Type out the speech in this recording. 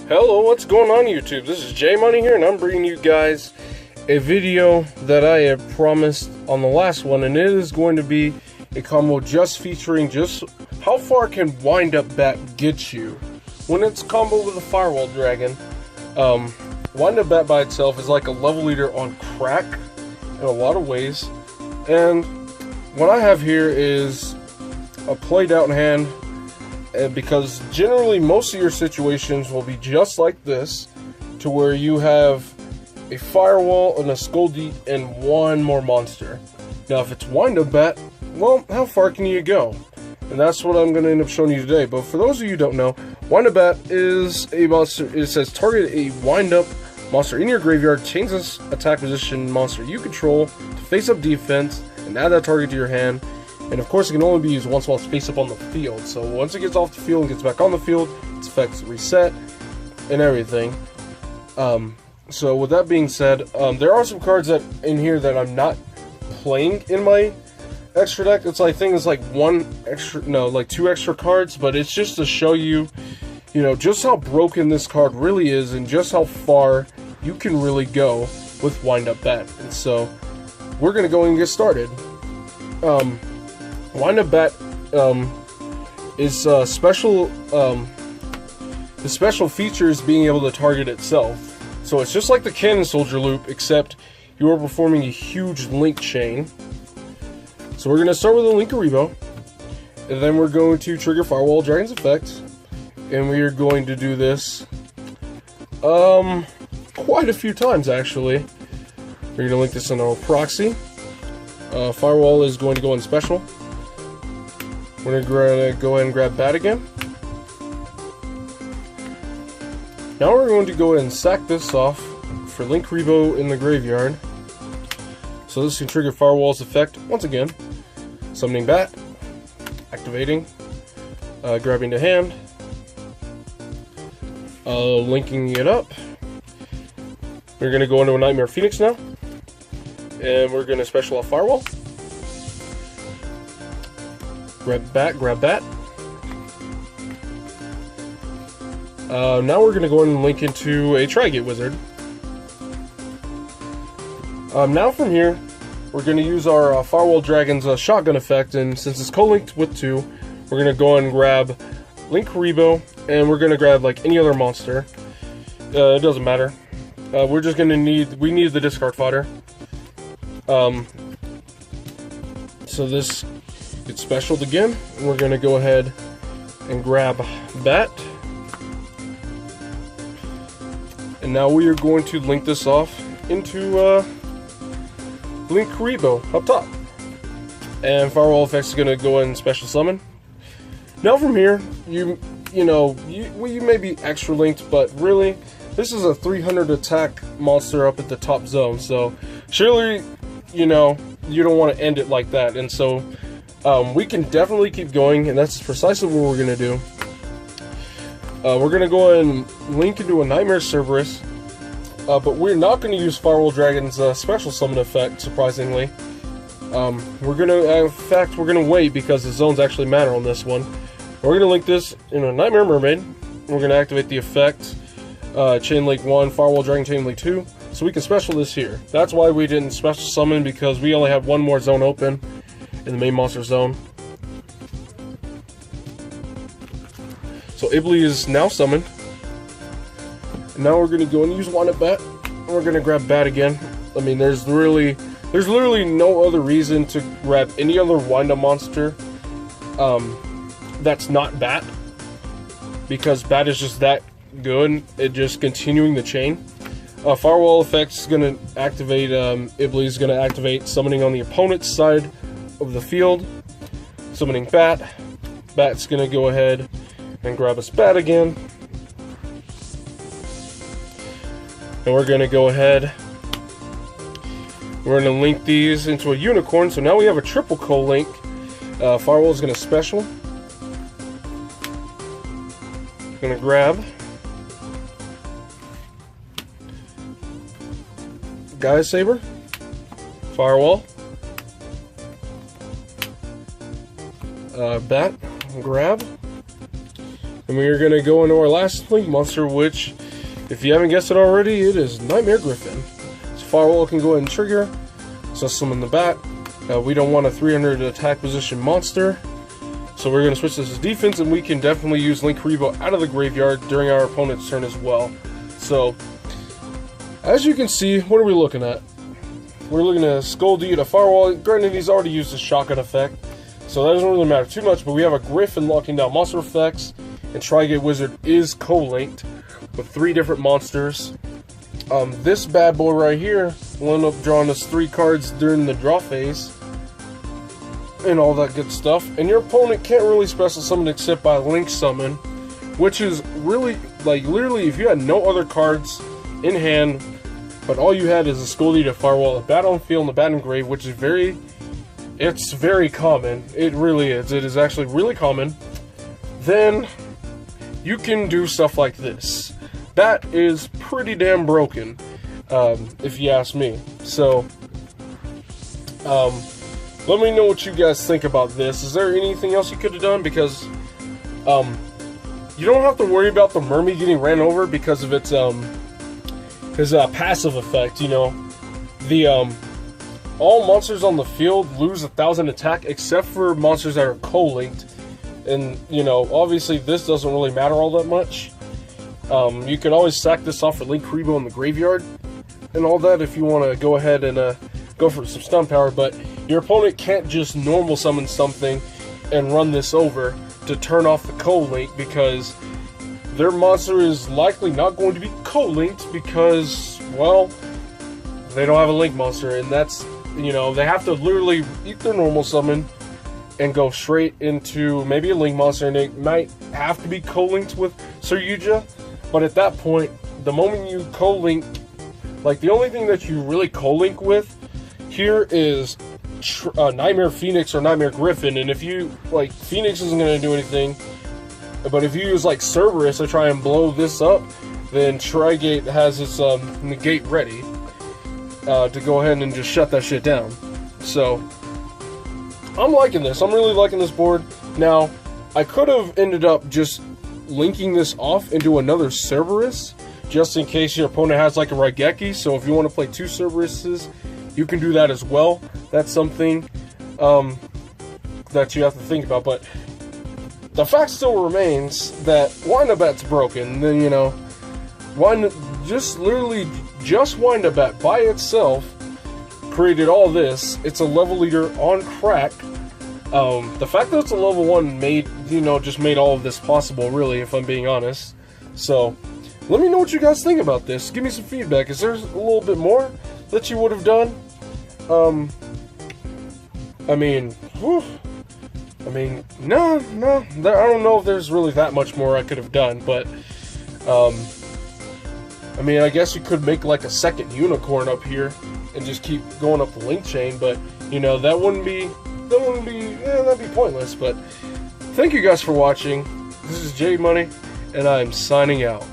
Hello, what's going on YouTube? This is J Money here, and I'm bringing you guys a video that I had promised on the last one, and it is going to be a combo just featuring just how far can Wind-Up Bat get you when it's comboed with a Firewall Dragon. Wind-Up Bat by itself is like a level leader on crack in a lot of ways, and what I have here is a played out hand. Because generally most of your situations will be just like this, to where you have a Firewall and a Skull Deep and one more monster. Now if it's Wind-Up Bat, well, how far can you go? And that's what I'm going to end up showing you today. But for those of you who don't know, Wind-Up Bat is a monster. It says target a wind-up monster in your graveyard, change this attack position monster you control to face-up defense, and add that target to your hand. And of course, it can only be used once while it's face up on the field. So once it gets off the field and gets back on the field, its effects reset and everything. So with that being said, there are some cards that in here that I'm not playing in my extra deck. It's like things like two extra cards, but it's just to show you, just how broken this card really is and just how far you can really go with Wind-Up Bat. And so we're gonna go and get started. Wind-Up Bat is special. The special feature is being able to target itself. So it's just like the Cannon Soldier loop, except you are performing a huge link chain. So we're going to start with a Linkuriboh, and then we're going to trigger Firewall Dragon's effect, and we are going to do this quite a few times actually. We're going to link this in our proxy. Firewall is going to go in special. We're going to go ahead and grab Bat again. Now we're going to go ahead and sack this off for Linkuriboh in the graveyard. So this can trigger Firewall's effect once again. Summoning Bat, activating, grabbing the hand, linking it up. We're going to go into a Nightmare Phoenix now, and we're going to special off Firewall. Grab Bat. Now we're going to go ahead and link into a Tri-Gate Wizard. Now from here, we're going to use our Firewall Dragon's shotgun effect, and since it's co-linked with 2, we're going to go and grab Linkuriboh, and we're going to grab like any other monster. It doesn't matter. We're just going to need the discard fodder. So this gets specialed again, and we're going to go ahead and grab Bat. And now we are going to link this off into Linkuriboh up top. And Firewall effects is going to go ahead and special summon. Now from here, you may be extra linked, but really, this is a 300 attack monster up at the top zone. So surely, you don't want to end it like that. And so we can definitely keep going, and that's precisely what we're going to do. We're going to go ahead and link into a Nightmare Cerberus, but we're not going to use Firewall Dragon's special summon effect, surprisingly. We're going to wait because the zones actually matter on this one. We're going to link this in a Nightmare Mermaid. We're going to activate the effect, Chain Link 1, Firewall Dragon Chain Link 2, so we can special this here. That's why we didn't special summon, because we only have one more zone open in the main monster zone. So Ibly is now summoned. And now we're going to go and use Wind-Up Bat. And we're going to grab Bat again. I mean, there's literally no other reason to grab any other Wind-Up monster that's not Bat, because Bat is just that good at just continuing the chain. Firewall effects is going to activate, Ibly is going to activate summoning on the opponent's side of the field, summoning Bat. Bat's going to go ahead and grab us Bat again. And we're going to go ahead, we're going to link these into a Unicorn, so now we have a triple co-link. Firewall is going to special. Going to grab Gaia Saber, Firewall, Bat, grab, And we are going to go into our last link monster, which, if you haven't guessed it already, it is Nightmare Griffin. So Firewall can go ahead and trigger, so some in the back. We don't want a 300 attack position monster, so we're going to switch this to defense, and we can definitely use Link Kuriboh out of the graveyard during our opponent's turn as well. So, as you can see, what are we looking at? We're looking at a Scoldy and a Firewall. Granted, he's already used the shotgun effect, so that doesn't really matter too much, but we have a Griffin locking down monster effects, and Tri-Gate Wizard is co-linked with 3 different monsters. This bad boy right here will end up drawing us 3 cards during the draw phase, and all that good stuff. And your opponent can't really special summon except by Link Summon, which is really, like, literally, if you had no other cards in hand, but all you had is a Scoldy to Firewall, a Bat on Field, and a Bat in Grave, which is it's very common. It really is. It is actually really common. Then you can do stuff like this. That is pretty damn broken, if you ask me. So, let me know what you guys think about this. Is there anything else you could have done? Because, you don't have to worry about the Mermaid getting ran over because of its, his passive effect, you know. The, all monsters on the field lose 1,000 attack except for monsters that are co-linked. And, you know, obviously this doesn't really matter all that much. You can always sack this off for Link Kuriboh in the graveyard and all that if you want to go ahead and go for some stun power, but your opponent can't just normal summon something and run this over to turn off the co-link, because their monster is likely not going to be co-linked because, well, they don't have a link monster, and that's, you know, they have to literally eat their normal summon and go straight into maybe a link monster, and it might have to be co-linked with Saryuja, but at that point, the moment you co-link, like, the only thing that you really co-link with here is Nightmare Phoenix or Nightmare Griffin, and if you, like, Phoenix isn't going to do anything, but if you use, like, Cerberus to try and blow this up, then Tri-Gate has its negate ready to go ahead and just shut that shit down. So, I'm liking this. I'm really liking this board. Now, I could have ended up just linking this off into another Cerberus, just in case your opponent has, like, a Raigeki. So if you want to play 2 Cerberuses, you can do that as well. That's something that you have to think about. But the fact still remains that Windup broken. Then, you know, just Windup by itself created all this. It's a level leader on crack. The fact that it's a level 1 just made all of this possible, really, if I'm being honest. So, let me know what you guys think about this. Give me some feedback. Is there a little bit more that you would have done? I mean, no, I don't know if there's really that much more I could have done, but, I mean, I guess you could make, like, a second unicorn up here and just keep going up the link chain, but, you know, that'd be pointless. But thank you guys for watching. This is J Money, and I'm signing out.